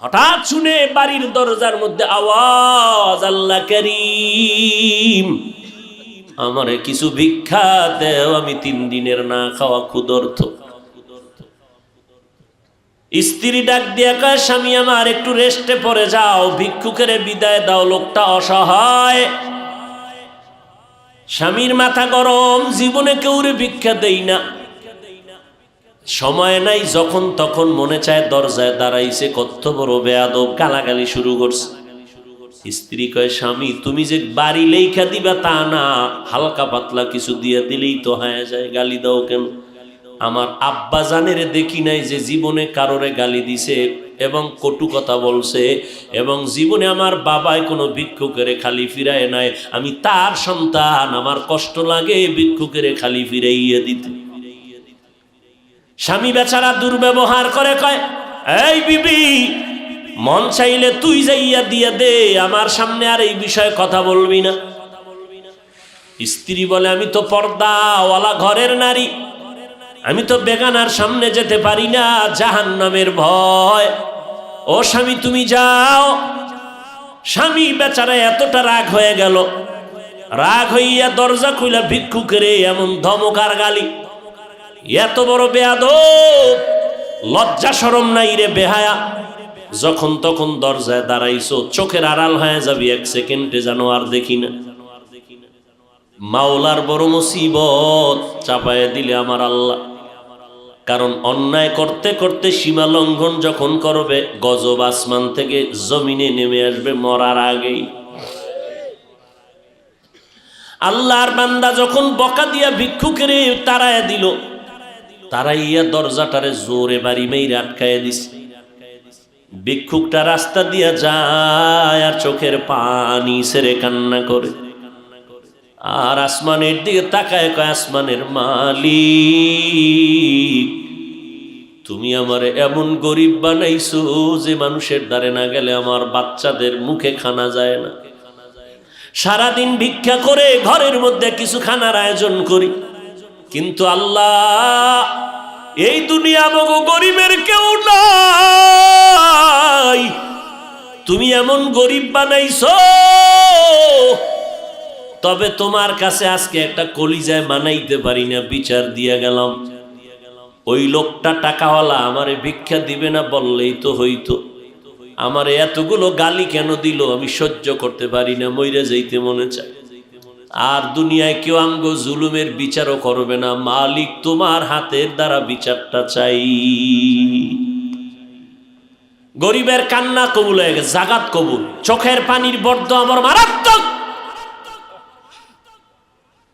হঠাৎ শুনে বাড়ির দরজার মধ্যে আওয়াজ, আল্লাহ করিম, আমারে কিছু ভিক্ষা দেও, আমি 3 দিনের না খাওয়া ক্ষুধার্ত। স্ত্রী ডাক দিয়া কয়, স্বামী আমার একটু রেস্টে পড়ে যাও, ভিক্ষুকের বিদায় দাও, লোকটা অসহায়। স্বামীর মাথা গরম, জীবনে কেউরে ভিক্ষা দেই না, সময় নাই, যখন তখন মনে চায় দরজায় দাঁড়াইছে, কত বড় বেয়াদব, গালাগালি শুরু করছে। স্ত্রী কয়, স্বামী তুমি যে বাড়ি লেখা দিবা তা না, হালকা পাতলা কিছু দিয়ে দিলেই তো হয়ে যায়, গালি দাও কেন? আমার আব্বা জানেরে দেখি নাই যে জীবনে কারোরে গালি দিছে এবং কটু কথা বলছে, এবং জীবনে আমার বাবাই কোনো ভিক্ষুকের খালি ফিরায় নাই। আমি তার সন্তান, আমার কষ্ট লাগে ভিক্ষুকের খালি ফিরাইয়া দিতে। স্বামী বেচারা দুর্ব্যবহার করে, কয়, এই বিবি, মন চাইলে তুই যাইয়া দিয়া দে, আমার সামনে আর এই বিষয়ে কথা বলবি না। স্ত্রী বলে, আমি তো পর্দাওয়ালা ঘরের নারী, আমি তো বেগানার সামনে যেতে পারি না, জাহান্নামের ভয়। ও স্বামী তুমি যাও। স্বামী বেচারা এতটা রাগ হয়ে গেল, রাগ হইয়া দরজা খুইলা ভিক্ষুকের এমন ধমকার গালি, এত বড় বেয়াদব, লজ্জা শরম নাই রে বেহায়া, যখন তখন দরজায় দাঁড়াইছো, চোখের আড়াল হয়ে যাবি 1 সেকেন্ডে যেন আর দেখি না। মাওলার বড় মুসিবত চাপায় দিলে আমার আল্লাহ। কারণ অন্যায় করতে করতে সীমা লঙ্ঘন যখন করবে, গজব আসমান থেকে জমিনে নেমে আসবে মরার আগেই। আল্লাহর বান্দা যখন বকা দিয়া ভিক্ষুকের তাড়ায় দিল, তারাইয়া দরজাটারে জোরে বাড়ি মেরে আটকায় দিছে। ভিক্ষুকটা রাস্তা দিয়া যায় আর চোখের পানি ছেড়ে কান্না করে, আর আসমানের দিকে তাকায়, কয়, আসমানের মালিক, তুমি আমারে এমন গরিব বানাইছো যে মানুষের দ্বারে না গেলে আমার বাচ্চাদের মুখে খানা যায় না। সারাদিন ভিক্ষা করে ঘরের মধ্যে কিছু খানার আয়োজন করি, কিন্তু আল্লাহ, এই দুনিয়া মগো গরিবের কেউ নাই, তুমি এমন গরিব বানাইছো, তবে তোমার কাছে আজকে একটা কলিজায় মানাইতে পারি না, বিচার দিয়া গেলাম। ওই লোকটা টাকাওয়ালা আমারে ভিক্ষা দিবে না বললেই তো হইতো, আমারে এতগুলো গালি কেন দিল আমি সহ্য করতে পারি না, মইরা যাইতে মনে চায়। আর দুনিয়ায় কেউ আমগো জুলুমের বিচারও করবে না, মালিক তোমার হাতের দ্বারা বিচারটা চাই। গরিবের কান্না কবুল হয়ে গেছে, জাগাত কবুল। চোখের পানির বর্দ আমার মারাত্মক,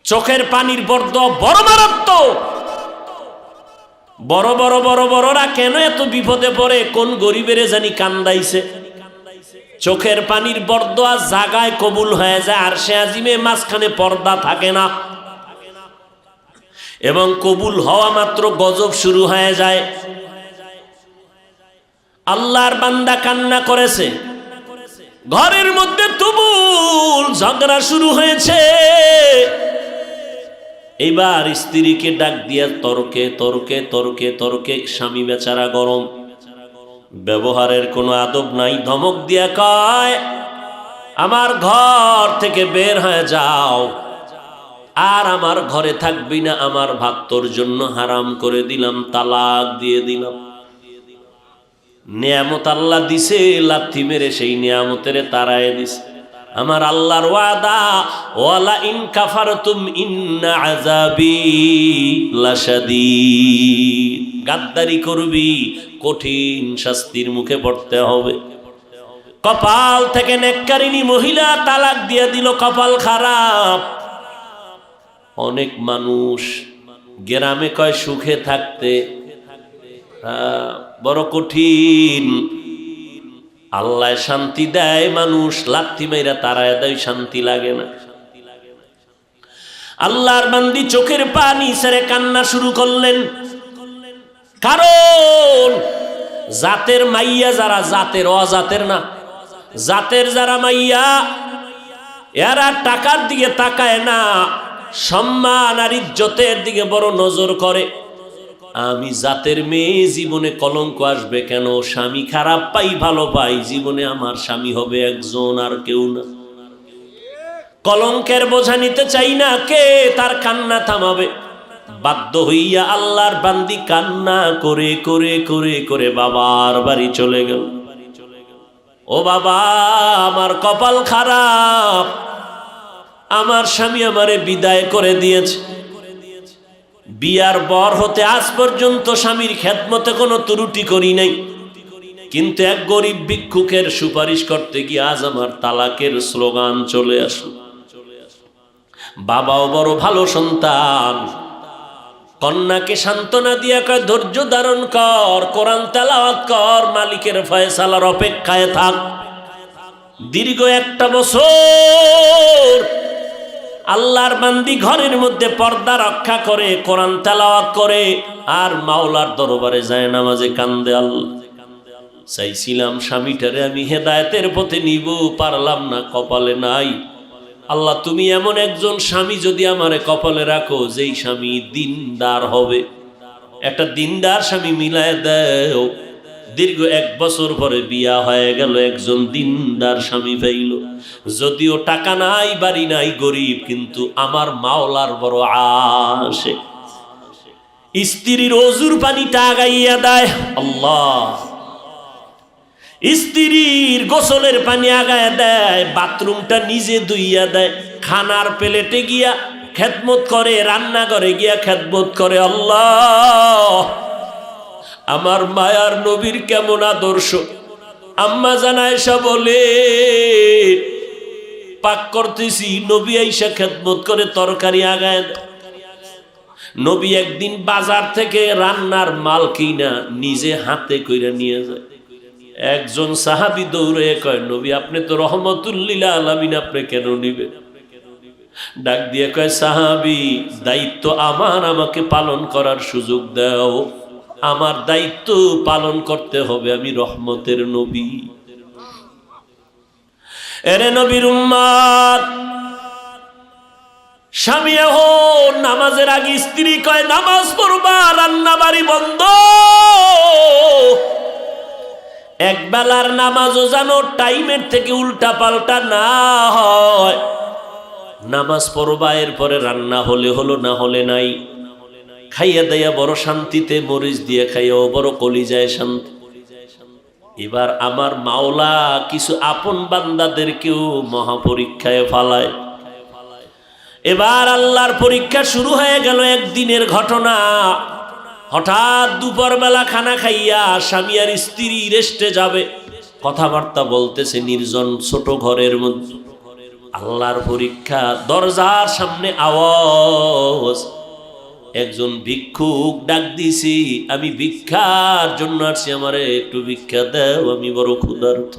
চোখের পানির বর্দ বড় মারাত্মক। বড় বড় বড় বড়রা কেন এত বিপদে পড়ে, কোন গরিবের জানি কান্দাইছে। চোখের পানির বর্দোয়া জাগায় কবুল হয়ে যায়, আর সে আজিমে মাঝখানে পর্দা থাকে না, এবং কবুল হওয়া মাত্র গজব শুরু হয়ে যায়। আল্লাহর বান্দা কান্না করেছে, ঘরের মধ্যে তুমুল ঝগড়া শুরু হয়েছে। এইবার স্ত্রীকে ডাক দিয়া তর্কে তর্কে তর্কে তর্কে, স্বামী বেচারা গরম, ব্যবহারের কোনো আদব নাই, ধমক দিয়া কয়, আমার ঘর থেকে বের হয়ে যাও, আর আমার ঘরে থাকবি না, আমার ভাত তোর জন্য হারাম করে দিলাম, তালাক দিয়ে দিলাম। নিয়ামত আল্লাহ দিছে, লাথি মেরে সেই নিয়ামতের তাড়ায় দিছে। আমার আল্লাহর ওয়াদা, ওয়ালা ইন কাফারতুম ইন্না আযাবি লাশাদীদ, গাদ্দারি করবি কঠিন শাস্তির মুখে পড়তে হবে। কপাল থেকে নেককারিনী মহিলা তালাক দিয়ে দিল, কপাল খারাপ। অনেক মানুষ গ্রামে কয় সুখে থাকতে, বড় কঠিন। আল্লাহ শান্তি দেয়, মানুষ লাথি মাইরা তারায় দেয়, শান্তি লাগে না। আল্লাহর বান্দি চোখের পানি ছেড়ে কান্না শুরু করলেন, কারণ জাতের মাইয়া যারা, জাতের অজাতের না, জাতের যারা মাইয়া, এরা টাকার দিকে তাকায় না, সম্মান আর ইজ্জতের দিকে বড় নজর করে। আমি জাতের মেয়ে, জীবনে কলঙ্ক আসবে কেন? স্বামী খারাপ পাই ভালো পাই, জীবনে আমার স্বামী হবে একজন, আর কেউ না। কলঙ্কের বোঝা নিতে চাই না, কে তার কান্না থামাবে? বাধ্য হইয়া আল্লাহর বান্দি কান্না করে করে করে করে বাবার বাড়ি চলে গেল। ও বাবা, আমার কপাল খারাপ, আমার স্বামী আমারে বিদায় করে দিয়েছে। বিয়ার বর হতে আজ পর্যন্ত স্বামীর খেদমতে কোনো ত্রুটি করি নাই, কিন্তু এক গরিব ভিক্ষুকের সুপারিশ করতে গিয়ে আজ আমার তালাকের স্লোগান চলে আসলো। বাবাও বড় ভালো সন্তান, কন্যাকে সান্ত্বনা দিয়া কয় ধৈর্য ধারণ কর, কোরআন তেলাওয়াত কর, মালিকের ফয়সালার অপেক্ষায় থাক। দীর্ঘ 1 বছর আল্লাহর বান্দি ঘরের মধ্যে পর্দা রক্ষা করে, কোরআন তেলাওয়াত করে, আর মাওলার দরবারে যায় নামাজে কান্দে। আল্লাহ, চাইছিলাম স্বামীটারে আমি হেদায়েতের পথে নিব, পারলাম না, কপালে নাই। আল্লাহ, তুমি এমন একজন স্বামী যদি আমারে কপালে রাখো, যেই স্বামী দিনদার হবে, একটা দিনদার স্বামী মিলায় দাও। দীর্ঘ 1 বছর পরে বিয়া হয়ে গেল, একজন দিনদার স্বামী পাইল। যদিও টাকা নাই, বাড়ি নাই, গরিব, কিন্তু আমার মাওলার বড় আশে। স্ত্রীর ওজুর পানিটা আগাইয়া দেয় আল্লাহ, স্ত্রীর গোসলের পানি আগায় দেয়, বাথরুমটা নিজে ধুইয়া দেয়, খানার প্লেটে গিয়া খেদমত করে, রান্নাঘরে গিয়া খেদমত করে। আল্লাহ, আমার মায়ার নবীর কেমন আদর্শ! আম্মা জান আয়েশা বলে, পাক করতেছি, নবী আয়েশা খেদমত করে, তরকারি আগায় দেয়। নবী একদিন বাজার থেকে রান্নার মাল কিনা নিজে হাতে কইরা নিয়ে যায়। একজন সাহাবী দৌড়ে কয়, নবী আপনি তো রহমতুল্লিল আলামিন, আপনি কেন নিবেন? ডাক দিয়ে কয়, সাহাবী, দায়িত্ব আমার, আমাকে পালন করার সুযোগ দাও, আমার দায়িত্ব পালন করতে হবে, আমি রহমতের নবী। এরে নবীর উম্মত, স্বামী এখন নামাজের আগে স্ত্রী কয় নামাজ পড়বা, রান্না বাড়ি বন্ধ। একবেলার নামাজও জানো টাইমের থেকে উল্টা পাল্টা না হয়। নামাজ পড়বা, এরপরে রান্না হলে হলো, না হলে নাই। খাইয়া দাইয়া বড় শান্তিতে, মরিচ দিয়ে খাইয়াও বড় কলিজায় শান্তি। এবার আমার মাওলা কিছু আপন বান্দাদেরকেও মহাপরীক্ষায় ফালায়। এবার আল্লাহর পরীক্ষা শুরু হয়ে গেল। একদিনের ঘটনা, হঠাৎ দুপুরবেলা খানা খাইয়া স্বামী আর স্ত্রী রেস্টে যাবে, কথাবার্তা বলতেছে নির্জন ছোট ঘরের মধ্যে। আল্লাহর পরীক্ষা, দরজার সামনে আওয়াজ, একজন ভিক্ষুক ডাক দিছি, আমি ভিক্ষার জন্য আসছি, আমারে একটু ভিক্ষা দাও, আমি বড় ক্ষুধার্ত।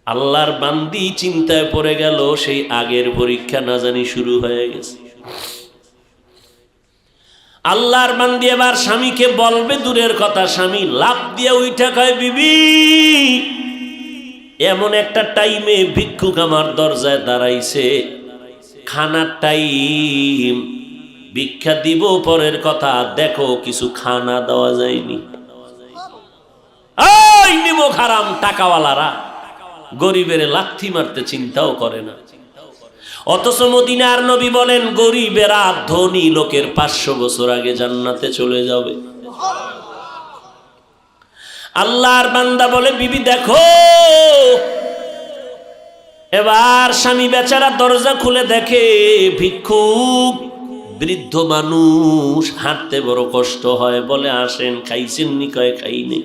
আল্লাহর বান্দি চিন্তায় পড়ে গেল, সেই আগের পরীক্ষা না জানি শুরু হয়ে গেছে। আল্লাহর বান্দি এবার স্বামীকে বলবে দূরের কথা, স্বামী লাফ দিয়ে উইঠা কয়, বিবি, এমন একটা টাইমে ভিক্ষুক আমার দরজায় দাঁড়াইছে, খানার টাইম, ভিক্ষা দিব পরের কথা, দেখো কিছু খানা দেওয়া যায়নি। এই নিমক হারাম টাকাওয়ালারা গরিবের লাথি মারতে চিন্তাও করে না। অথচ মদিনার নবী বলেন, গরিবেরা ধনী লোকের 500 বছর আগে জান্নাতে চলে যাবে। আল্লাহর বান্দা বলে, বিবি দেখো। এবার স্বামী বেচারা দরজা খুলে দেখে ভিক্ষুক, বৃদ্ধ মানুষ, হাঁটতে বড় কষ্ট হয়। বলে, আসেন, খাইছেন নি? কয়, খাইনি।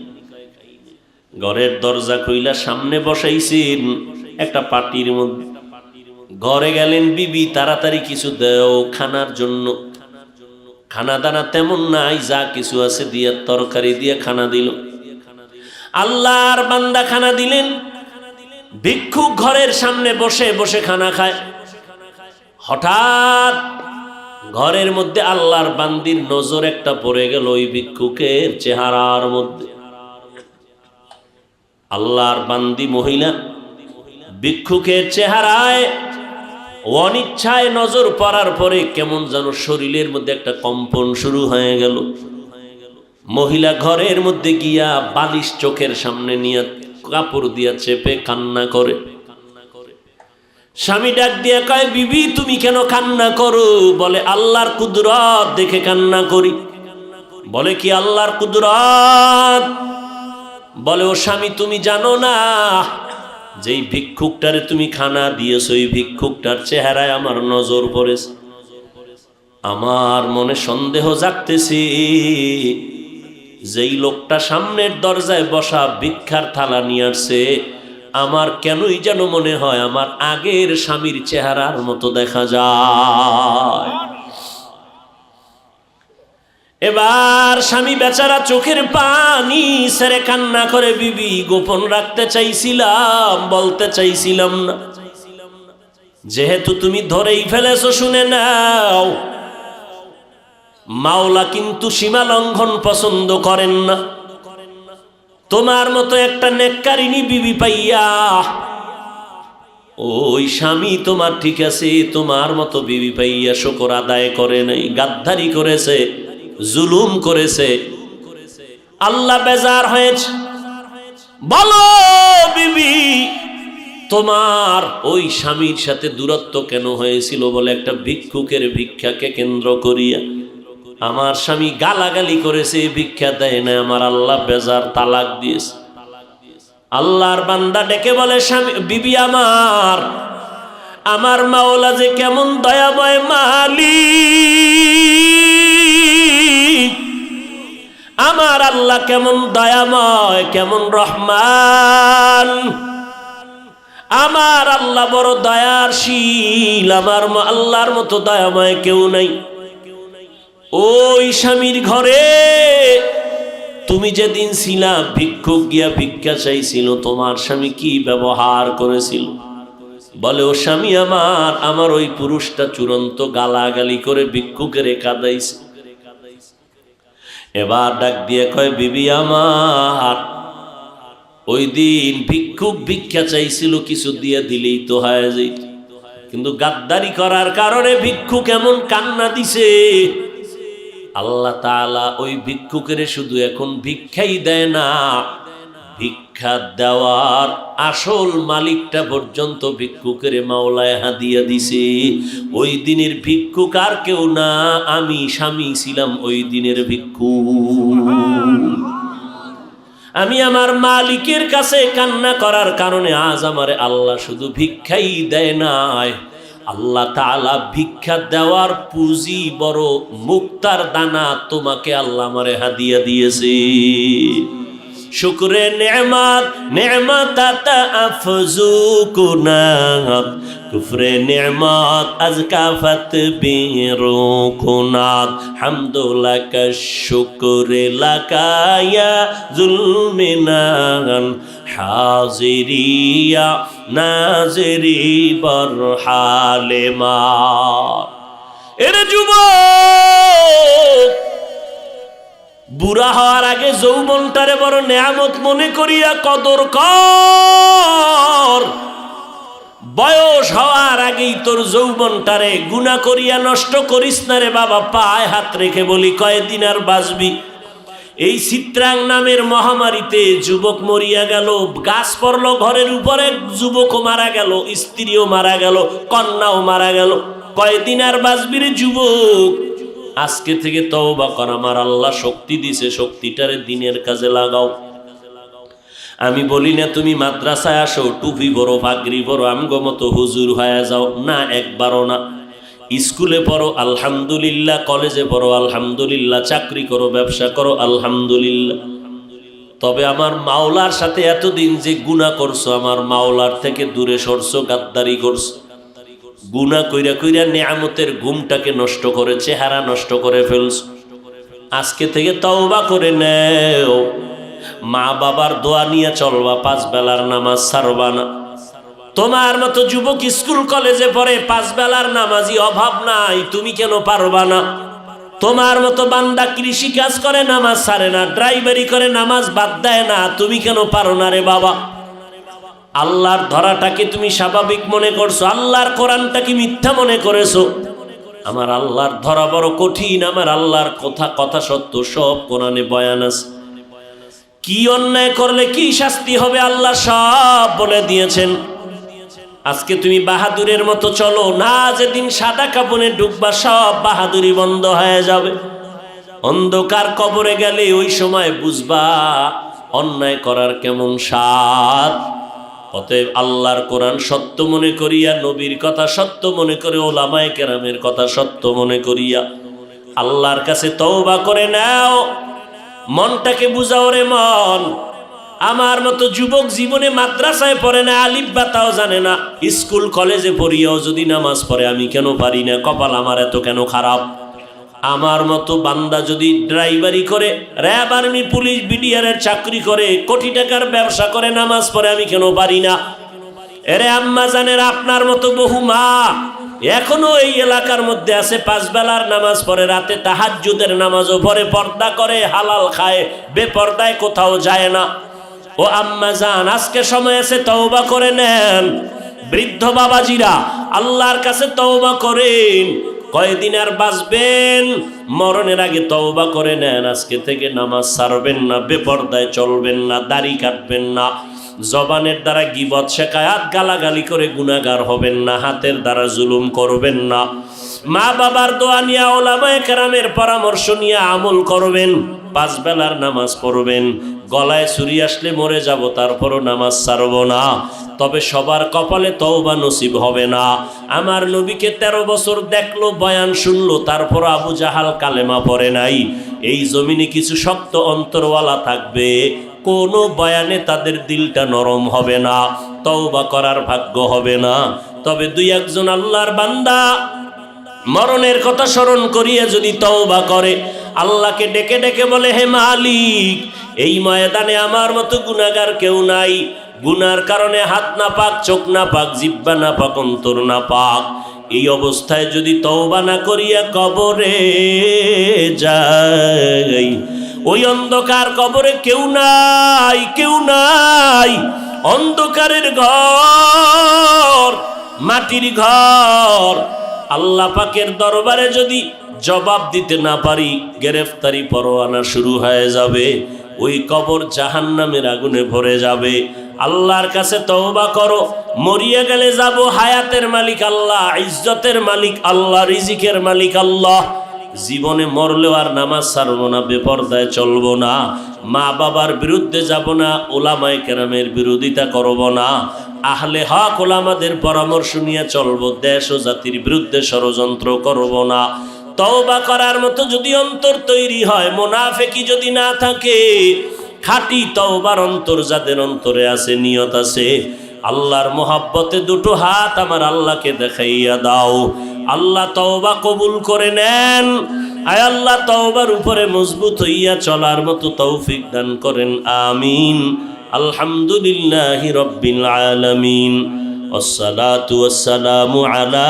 ঘরের দরজা খুইলা সামনে বসাইছেন একটা পাটির মধ্যে। ঘরে গেলেন, বিবি তাড়াতাড়ি কিছু দাও খানার জন্য। খানা দানা তেমন নাই, যা কিছু আছে দিয়া তরকারি দিয়ে খানা দিল। আল্লাহর বান্দা খানা দিলেন। ভিক্ষুক ঘরের সামনে বসে বসে খানা খায়। হঠাৎ ঘরের মধ্যে আল্লাহর বান্দির নজর একটা পড়ে গেল ওই ভিক্ষুকের চেহারার মধ্যে। আল্লাহর বান্দি মহিলা ভিক্ষুকের চেহারায় অনিচ্ছায় নজর পড়ার পরে কেমন যেন শরীরের মধ্যে একটা কম্পন শুরু হয়ে গেল। মহিলা ঘরের মধ্যে গিয়া বালিশ চোখের সামনে নিয়ে কাপড় দিয়া চেপে কান্না করে। স্বামী ডাক দিয়ে কয়, বিবি তুমি কেন কান্না করো? বলে আল্লাহর কুদরত দেখে কান্না করি। বলে কি আল্লাহর কুদরত? বলে ও স্বামী তুমি জানো না, যেই ভিক্ষুকটারে তুমি খানা দিয়েছো ওই ভিক্ষুকটার চেহারায় আমার নজর পড়েছে। আমার মনে সন্দেহ জাগতেছে, যেই লোকটা সামনের দরজায় বসা ভিক্ষার থালা নিয়ে আসছে আমার কেনই যেন মনে হয় আমার আগের স্বামীর চেহারার মতো দেখা যায়। এবার স্বামী বেচারা চোখের পানি ছেড়ে কান্না করে, বিবি গোপন রাখতে চাইছিলাম, বলতে চাইছিলাম না, যেহেতু তুমি ধরেই ফেলেছো শুনে নাও, মাওলা কিন্তু সীমা লঙ্ঘন পছন্দ করেন না। তোমার মতো একটা নেককারিনী বিবি পাইয়া ওই স্বামী তোমার ঠিক আছে, তোমার মতো বিবি পাইয়া শুকর আদায় করে নাই, গাদ্দারি করেছে, জুলুম করেছে, আল্লাহ বেজার হয়েছে। বলো বিবি তোমার ওই স্বামীর সাথে দূরত্ব কেন হয়েছিল? বলে একটা ভিক্ষুকের ভিক্ষাকে কেন্দ্র করিয়া আমার স্বামী গালাগালি করেছে, ভিক্ষা দেয় না, আমার আল্লাহ বেজার, তালাক দিয়েছে। আল্লাহর বান্দা ডেকে বলে, স্বামী বিবি আমার মাওলা যে কেমন দয়াময় মালিক, আমার আল্লাহ কেমন দয়াময়, কেমন রহমান, আমার আল্লাহ বড় দয়াশীল, আমার আল্লাহর মতো দয়াময় কেউ নাই। ওই স্বামীর ঘরে তুমি যেদিন ছিলা, ভিক্ষুক গিয়া ভিক্ষা চাইছিল, তোমার স্বামী কি ব্যবহার করেছিল? বলে ও স্বামী আমার ওই পুরুষটা চূড়ান্ত গালাগালি করে ভিক্ষুকের কাঁদাইছে। এবার ডাক দিয়ে কয়, বিবি ওই দিন ভিক্ষুক ভিক্ষা চাইছিল, কিছু দিয়ে দিলেই তো হয়ে যেত, কিন্তু গাদ্দারি করার কারণে ভিক্ষুক এমন কান্না দিছে, আল্লাহ তাআলা ওই ভিক্ষুকের শুধু এখন ভিক্ষাই দেয় না, ভিক্ষা দেওয়ার আসল মালিকটা পর্যন্ত ভিক্ষুকের মাওলায় হাদিয়া দিছে। ওই দিনের ভিক্ষুক আর কেউ না, আমি স্বামী ছিলাম ওই দিনের ভিক্ষুক। আমি আমার মালিকের কাছে কান্না করার কারণে আজ আমারে আল্লাহ শুধু ভিক্ষাই দেয় নাই, আল্লাহ তাআলা ভিক্ষা দেওয়ার পুঁজি বড় মুক্তার দানা তোমাকে আল্লাহ আমারে হাদিয়া দিয়েছে। শুকরে নেমাত নেমাত আফজু কুনাত, কুফরে নেমাত আজকাফত বিরু কুনাত, হামদুলাকা শুকরে লাকায়া জুলমিনান, হাজিরিয়া নাজরি বরহালে মা। এর যুবক, বুড়া হওয়ার আগে যৌবনটারে বড় নেয়ামত মনে করিয়া কদর কর। বয়স হওয়ার আগেই তোর যৌবনটারে গুনাহ করিয়া নষ্ট করিস না রে বাবা। পায়ে হাত রেখে বলি, কয়দিন আর বাঁচবি? এই চিত্রাং নামের মহামারীতে যুবক মরিয়া গেল, গাছ পড়লো ঘরের উপরে, যুবকও মারা গেল, স্ত্রীও মারা গেল, কন্যাও মারা গেল। কয়দিন আর বাঁচবি রে যুবক? আজকে থেকে তওবা কর, আমার আল্লাহ শক্তি দিছে, শক্তিটারে দিনের কাজে লাগাও। আমি বলি না তুমি মাদ্রাসায় আসো, টুপি পরো, পাগড়ি পরো, আমগো মতো হুজুর হয়ে যাও, না, একবারও না। স্কুলে পড়ো আলহামদুলিল্লাহ, কলেজে পড়ো আলহামদুলিল্লাহ, চাকরি করো, ব্যবসা করো আলহামদুলিল্লাহ। তবে আমার মাওলার সাথে এতদিন যে গুনাহ করছো, আমার মাওলার থেকে দূরে সরছো, গাদ্দারি করছো, গুনাহ কইরা কইরা নেয়ামতের ঘুমটাকে নষ্ট করে, চেহারা নষ্ট করে ফেলছো। আজকে থেকে তওবা করে নেও, মা বাবার দোয়া নিয়ে চলবা, 5 বেলার নামাজ ছাড়বা না। তোমার মতো যুবক স্কুল কলেজে পড়ে, 5 বেলার নামাজি অভাব নাই, তুমি কেন পারবা না? তোমার মতো বান্দা কৃষি কাজ করে, নামাজ ছাড়ে না, ড্রাইভারি করে, নামাজ বাদ দেয় না, তুমি কেন পারো না রে বাবা? আল্লাহর ধরাটাকে তুমি স্বাভাবিক মনে করছো, আল্লাহর কোরআনটা কি মিথ্যা মনে করেছো? আমার আল্লাহর ধরা বড় কঠিন, আমার আল্লাহর কথা সত্য, সব কোরআনে বয়ান আছে। কি অন্যায় করলে কি শাস্তি হবে আল্লাহ সব বলে দিয়েছেন। আজকে তুমি বাহাদুরের মতো চলো না, যেদিন সাদা কাপড়ে ঢুকবা সব বাহাদুরি বন্ধ হয়ে যাবে। অন্ধকার কবরে গেলে ওই সময় বুঝবা অন্যায় করার কেমন স্বাদ। অতএব আল্লাহর কোরআন সত্য মনে করিয়া, নবীর কথা সত্য মনে করে, ওলামায়ে কেরামের কথা সত্য মনে করিয়া আল্লাহর কাছে তওবা করে নাও। মনটাকে বুঝাও রে মন, আমার মতো যুবক জীবনে মাদ্রাসায় পড়ে না, আলিফ বা তাও জানে না, স্কুল কলেজে পড়িয়াও যদি নামাজ পড়ে আমি কেন পারি না? কপাল আমার এত কেন খারাপ? আমার মতো বান্দা যদি ড্রাইভারি করে, র্যাব, আর্মি, পুলিশ, বিডিআরের চাকরি করে, কোটি টাকার ব্যবসা করে, নামাজ পড়ে আমি কেন পারি না? এরে আম্মা জানের, আপনার মতো বহু মা এখনো এই এলাকার মধ্যে আছে, 5 বেলার নামাজ পড়ে, রাতে তাহাজ্জুদের নামাজও পড়ে, পর্দা করে, হালাল খায়, বেপর্দায় কোথাও যায় না। ও আম্মা জান, আজকে সময় আছে, তওবা করে নেন। বৃদ্ধ বাবাজিরা আল্লাহর কাছে তওবা করেন। কয়দিন আর বাঁচবেন? মরণের আগে তওবা করে নেন। আজকে থেকে নামাজ ছাড়বেন না, বেপর্দায় চলবেন না, দাড়ি কাটবেন না, জবানের দ্বারা গীবত শেখায়াত গালাগালি করে গুনাহগার হবেন না, হাতের দ্বারা জুলুম করবেন না, মা বাবার দোয়া নিয়ে, ওলামায়ে কেরামের পরামর্শ নিয়ে আমল করবেন, 5 বেলার নামাজ পড়বেন। গলায় ছুরি আসলে মরে যাব, তারপরও নামাজ ছাড়ব না। তবে সবার কপালে তওবা নসিব হবে না। আমার নবীকে 13 বছর দেখলো, বয়ান শুনলো, তারপর আবু জাহাল কালেমা পড়ে নাই। এই জমিনে কিছু শক্ত অন্তরওয়ালা থাকবে, কোনো বয়ানে তাদের দিলটা নরম হবে না, তওবা করার ভাগ্য হবে না। তবে 2-1 আল্লাহর বান্দা মরণের কথা স্মরণ করিয়া যদি তওবা করে, আল্লাহকে ডেকে ডেকে বলে, হে মালিক, এই ময়দানে আমার মতো গুনাহগার কেউ নাই, গুনার কারণে হাত না পাক, চোখ না পাক, জিহ্বা না পাক, অন্তর না পাক, এই অবস্থায় যদি তওবা না করিয়া কবরে যাই, ওই অন্ধকার কবরে কেউ নাই, কেউ নাই, অন্ধকারের ঘর, মাটির ঘর। আল্লাহ পাকের দরবারে যদি জবাব দিতে না পারি, গ্রেফতারি পরোয়ানা শুরু হয়ে যাবে, ওই কবর জাহান্নামের আগুনে ভরে যাবে। আল্লাহর কাছে তওবা করো, মরিয়া গেলে যাব, হায়াতের মালিক আল্লাহ, ইজ্জতের মালিক আল্লাহ, রিজিকের মালিক আল্লাহ। জীবনে মরলেও আর নামাজ ছাড়বো না, বেপর্দায় চলবো না, মা বাবার বিরুদ্ধে যাব না, ওলামায়ে কেরামের বিরোধিতা করব না, আহলে হক ওলামাদের পরামর্শ নিয়ে চলবো, দেশ ও জাতির বিরুদ্ধে ষড়যন্ত্র করব না। তওবা করার মতো যদি অন্তর তৈরি হয়, মুনাফিকি যদি না থাকে, খাঁটি তওবার অন্তর যাদের অন্তরে আছে, নিয়ত আছে, আল্লাহর মোহাব্বতে 2 হাত আমার আল্লাহকে দেখাইয়া দাও। আল্লাহ তওবা কবুল করে নেন। আয় আল্লাহ, তওবার উপরে মজবুত হইয়া চলার মতো তৌফিক দান করেন, আমিন। আলহামদুলিল্লাহি রাব্বিল আলামিন, ওয়াসসালাতু ওয়াসসালামু আলা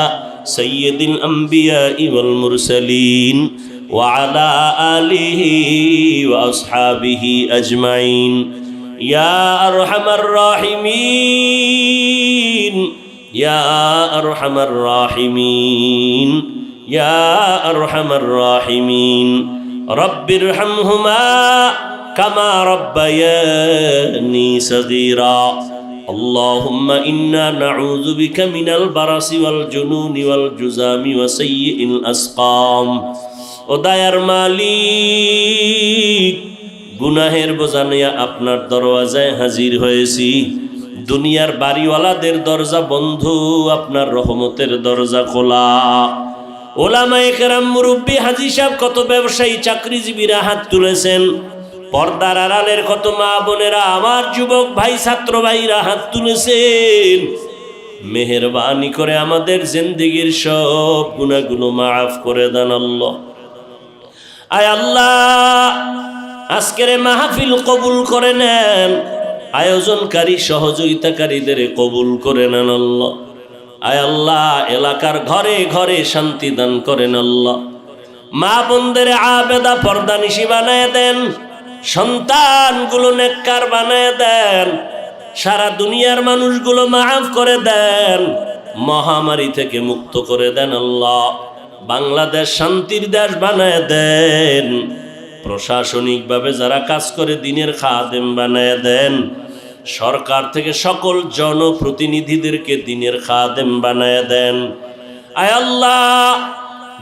সাইয়্যিদিল আমবিয়াই ওয়াল মুরসালিন ওয়া আলা আলিহি ওয়া আসহাবিহি আজমাইন। ইয়া আরহামার রাহিমিন, ইয়া আরহামার রাহিমিন, ইয়া আরহামার রাহিমিন। রব্বিরহামহুমা কামা রব্বায়ানি সগীরা। اللهم إنا نعوذ بك من البرص والجنون والجذام وسيء الأسقام। ও দয়ার মালিক, গুনাহের বোঝা নিয়ে আপনার দরওয়াজায় হাজির হয়েছি। দুনিয়ার বাড়িওয়ালাদের দরজা বন্ধ, আপনার রহমতের দরজা খোলা। ওলামায়ে কেরাম, মুরব্বী, হাজী সাহেব, কত ব্যবসায়ী, চাকরিজীবীরা হাত তুলেছেন। পর্দার আড়ালের কত মা বোনেরা, আমার যুবক ভাই, ছাত্র ভাইরা হাত তুলেছেন। মেহেরবানি করে আমাদের জিন্দেগীর সব গুনাহগুলো মাফ করে দেন আল্লাহ। আয় আল্লাহ, আজকের মাহফিল কবুল করে নেন, আয়োজনকারী সহযোগিতাকারীদের কবুল করে নেন আল্লাহ। আয় আল্লাহ, এলাকার ঘরে ঘরে শান্তি দান করেন আল্লাহ। মা বোনদের আবেদা পর্দানিশী বানায় দেন, সন্তানগুলো নেককার বানায় দেন, সারা দুনিয়ার মানুষগুলো মাফ করে দেন, মহামারী থেকে মুক্ত করে দেন আল্লাহ। বাংলাদেশ শান্তির দেশ বানায় দেন, প্রশাসনিকভাবে যারা কাজ করে দিনের খাদেম বানায় দেন, সরকার থেকে সকল জনপ্রতিনিধিদেরকে দিনের খাদেম বানায় দেন। আয় আল্লাহ,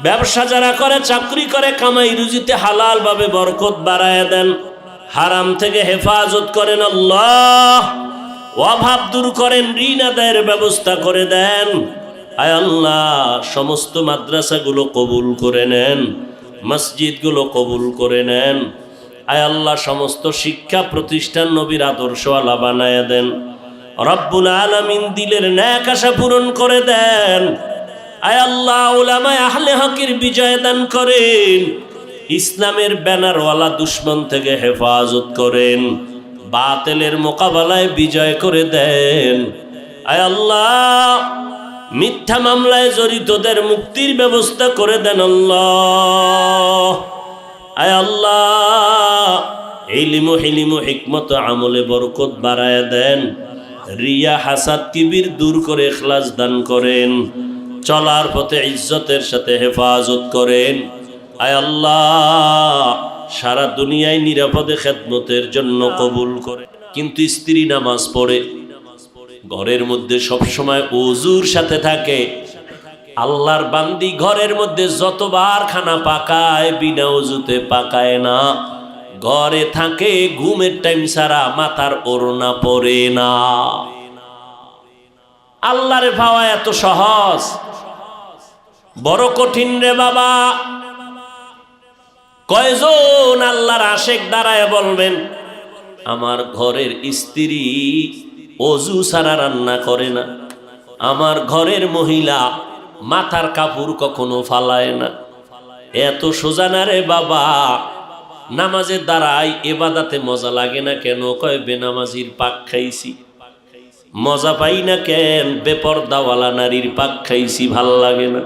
ব্যবসা যারা করে, চাকরি করে, কামাই রুজিতে হালাল ভাবে বরকত বাড়ায় দেন, হারাম থেকে হেফাজত করেন আল্লাহ। অভাব দূর করেন, ঋণ আদায়ের ব্যবস্থা করে দেন। আয় আল্লাহ, সমস্ত মাদ্রাসাগুলো কবুল করে নেন, মসজিদগুলো কবুল করে নেন। আয় আল্লাহ, সমস্ত শিক্ষা প্রতিষ্ঠান নবীর আদর্শওয়ালা বানায় দেন। রব্বুল আলামিন দিলের ন্যাক আশা পূরণ করে দেন। আয় আল্লাহ, উলামায়ে আহলে হকের বিজয় দান করেন, ইসলামের ব্যানারওয়ালা দুশ্মন থেকে হেফাজত করেন, বাতিলের মোকাবেলায় বিজয় করে দেন। আয় আল্লাহ, মিথ্যা মামলায় জড়িতদের মুক্তির ব্যবস্থা করে দেন আল্লাহ। আয় আল্লাহ, ইলম হিলিম হিকমত আমলে বরকত বাড়ায় দেন, রিয়া হাসাদ কিবির দূর করে ইখলাস দান করেন, চলার পথে ইজ্জতের সাথে হেফাজত করেন। আয় আল্লাহ, সারা দুনিয়ায় নিরাপদে খেদমতের জন্য কবুল করে। কিন্তু স্ত্রী নামাজ পড়ে, ঘরের মধ্যে সবসময় ওযুর সাথে থাকে। আল্লাহর বান্দি ঘরের মধ্যে যতবার খানা পাকায়, বিনা ওযুতে পাকায় না। ঘরে থাকে, ঘুমের টাইম ছাড়া মাথার ওড়না পরে না। আল্লাহরে পাওয়া এত সহজ? বড় কঠিন রে বাবা। কয়জন আল্লাহর আশেক দাঁড়ায় বলবেন, আমার ঘরের স্ত্রী ওযু ছাড়া রান্না করে না, আমার ঘরের মহিলা মাথার কাপড় কখনো ফালায় না। এত সোজা না রে বাবা। নামাজের দ্বারাই ইবাদতে মজা লাগে না কেন? কয় বেনামাজির পাক খাইছি। মজা পাই না কেন? বেপরদাওয়ালা নারীর পাক খাইছি, ভাল লাগে না।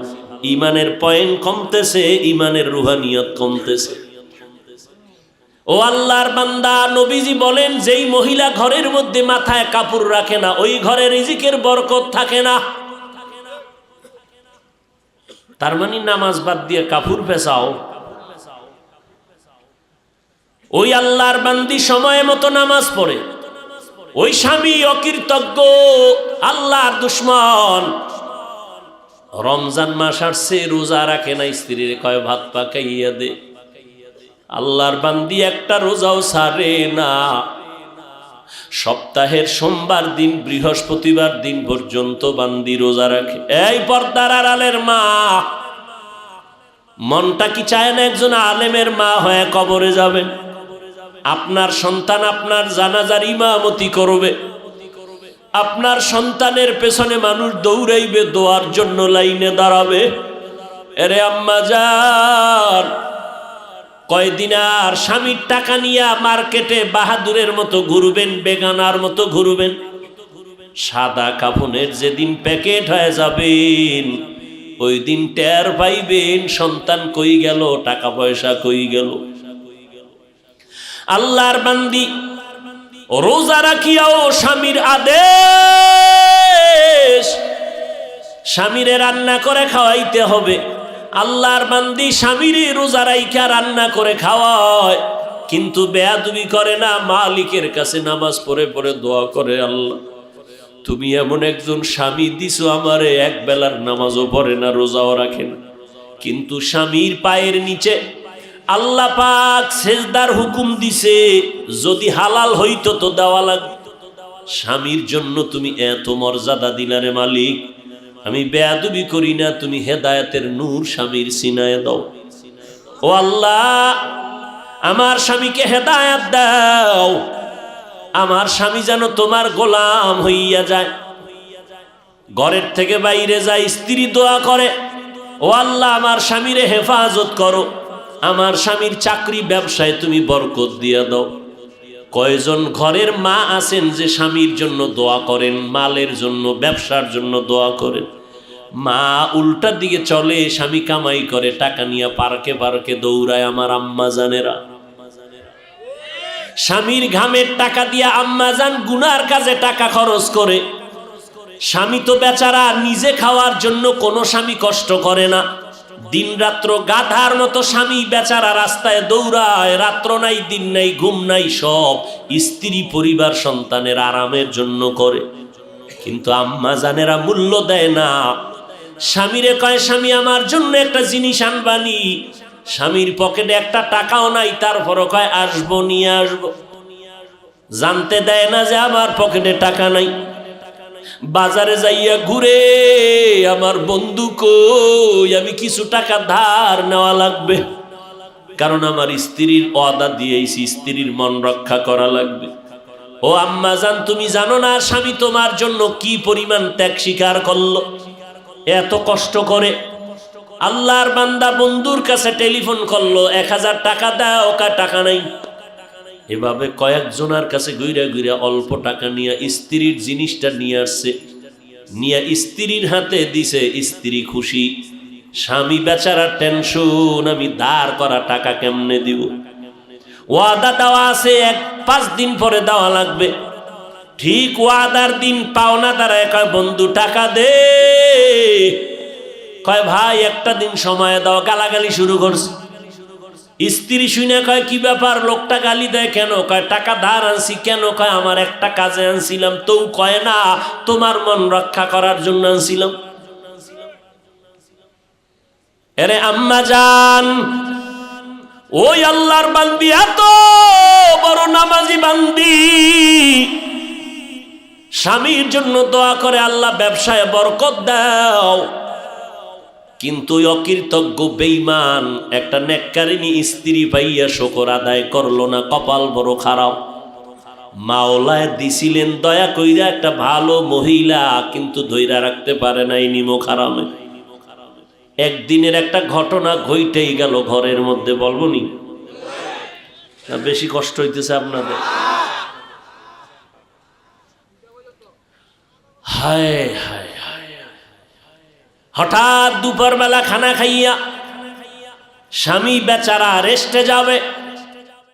ইমানের পয়েন্ট কমতেছে, ইমানের রুহানিয়ত কমতেছে। ও আল্লাহর বান্দা, নবীজি বলেন, যেই মহিলা ঘরের মধ্যে মাথায় কাপড় রাখে না, ওই ঘরে রিজিকের বরকত থাকে না। তার মানে নামাজ বাদ দিয়ে কাপড় পেছাও। ওই আল্লাহর বান্দি সময় মতো নামাজ পড়ে, ওই স্বামী অকৃতজ্ঞ, আল্লাহর দুশ্মন। রমজান মাস আসছে, রোজা রাখে না, স্ত্রীর কয় ভাত পাকাইয়া দে। আল্লাহর বান্দি একটা রোজাও ছাড়ে না। সপ্তাহের সোমবার দিন, বৃহস্পতিবার দিন পর্যন্ত বান্দি রোজা রাখে। এই পর্দার আড়ালের মা, মনটা কি চায় না একজন আলেমের মা হয়ে কবরে যাবেন? আপনার সন্তান আপনার জানাজার ইমামতি করবে, আপনার সন্তানের পেছনে মানুষ দৌড়াইবে, দোয়ার জন্য লাইনে দাঁড়াবে। এরে আম্মা জান, কয়দিন আর স্বামীর টাকা নিয়ে মার্কেটে বাহাদুরের মতো ঘুরবেন, বেগানার মতো ঘুরবেন? সাদা কাফনের যেদিন প্যাকেট হয়ে যাবেন, ওই দিন টের পাইবেন সন্তান কই গেল, টাকা পয়সা কই গেল। আল্লাহর বান্দি রোজা রাখিয়াও স্বামীর আদেশ, স্বামীরে রান্না করে খাওয়াইতে হবে। আল্লাহর বান্দি স্বামীরে রোজা রাইখা রান্না করে খাওয়ায়, কিন্তু বেয়াদবি করে না, মালিকের কাছে নামাজ পড়ে পড়ে দোয়া করে, আল্লাহ তুমি এমন একজন স্বামী দিছো আমারে, এক বেলার নামাজও পড়ে না, রোজাও রাখে না, কিন্তু স্বামীর পায়ের নিচে আল্লাহ পাক সেজদার হুকুম দিছে, যদি হালাল হইতো তো দেওয়া লাগবে। স্বামীর জন্য তুমি এত মর্যাদা দিলারে মালিক, আমি বেয়াদবি করি না, তুমি হেদায়েতের নূর স্বামীর সিনায় দাও। ও আল্লাহ, আমার স্বামীকে হেদায়েত দাও, আমার স্বামী যেন তোমার গোলাম হইয়া যায়। ঘরের থেকে বাইরে যায়, স্ত্রী দোয়া করে, ও আল্লাহ আমার স্বামীরে হেফাজত করো, আমার স্বামীর চাকরি ব্যবসায় তুমি বরকত দিয়া দাও। কয়জন ঘরের মা আছেন যে স্বামীর জন্য দোয়া করেন, মালের জন্য, ব্যবসার জন্য দোয়া করেন? মা উল্টার দিকে চলে, স্বামী কামাই করে, টাকা নিয়ে পার্কে পার্কে দৌড়ায়। আমার আম্মা জানেরা, স্বামীর ঘামের টাকা দিয়ে আম্মাজান গুনার কাজে টাকা খরচ করে। স্বামী তো বেচারা নিজে খাওয়ার জন্য কোনো স্বামী কষ্ট করে না, দিন রাত্র গাধার মতো স্বামী বেচারা রাস্তায় দৌড়ায়, রাত্র নাই দিন নাই ঘুম নাই, সব স্ত্রী পরিবার সন্তানের আরামের জন্য করে। কিন্তু আম্মাজানেরা মূল্য দেয় না। স্বামীরে কয় স্বামী আমার জন্য একটা জিনিস আনবানি, স্বামীর পকেটে একটা টাকাও নাই, তারপরও কয় আসবো নিয়ে আসবো। জানতে দেয় না যে আমার পকেটে টাকা নাই। বাজারে যাইয়া ঘুরে, আমার বন্ধু কই, আমি কিছু টাকা ধার নেওয়া লাগবে, কারণ আমার স্ত্রীর ওয়াদা দিয়েছি, স্ত্রীর মন রক্ষা করা লাগবে। ও আম্মাজান, তুমি জানো না স্বামী তোমার জন্য কি পরিমাণ ত্যাগ স্বীকার করলো, এত কষ্ট করে। আল্লাহর বান্দা বন্ধুর কাছে টেলিফোন করলো, 1000 টাকা দাও, টাকা নাই। এভাবে কয়েকজনের কাছে ঘুরে ঘুরে অল্প টাকা নিয়ে স্ত্রীর জিনিসটা নিয়ে আসছে, নিয়ে স্ত্রীর হাতে দিছে। স্ত্রী খুশি, স্বামী বেচারা টেনশন, আমি ধার করা টাকা কেমনে দিব। ওয়াদা দেওয়া আছে 5 দিন পরে দেওয়া লাগবে। ঠিক ওয়াদার দিন পাওনা দাঁড়ায় কয় বন্ধু টাকা দে। কয় ভাই একটা দিন সময় দাও, গালাগালি শুরু করছে। স্ত্রী শুনে কয় কি ব্যাপার, লোকটা গালি দেয় কেন? কয় টাকা ধার আনছি। কেন? কয় আমার একটা কাজে আনছিলাম। তো কয় না তোমার মন রক্ষা করার জন্য আনছিলাম। আরে আম্মা জান, ওই আল্লাহর বান্দি এত বড় নামাজি বান্দি, স্বামীর জন্য দোয়া করে আল্লাহ ব্যবসায় বরকত দাও, কিন্তু অকৃতজ্ঞ বেঈমান একটা নেককারিনী স্ত্রী পাইয়া শুকর আদায় করলো না, কপাল বড় খারাপ। মাওলায় দিছিলেন দয়া কইরা একটা ভালো মহিলা, কিন্তু ধইরা রাখতে পারে নাই নিমক হারামে। একদিনের একটা ঘটনা ঘইটেই গেল ঘরের মধ্যে, বলবো নি? বেশি কষ্ট হইতেছে আপনাদের? হায় হায়, হঠাৎ দুপুরবেলা খানা খাইয়া স্বামী বেচারা রেস্টে যাবে।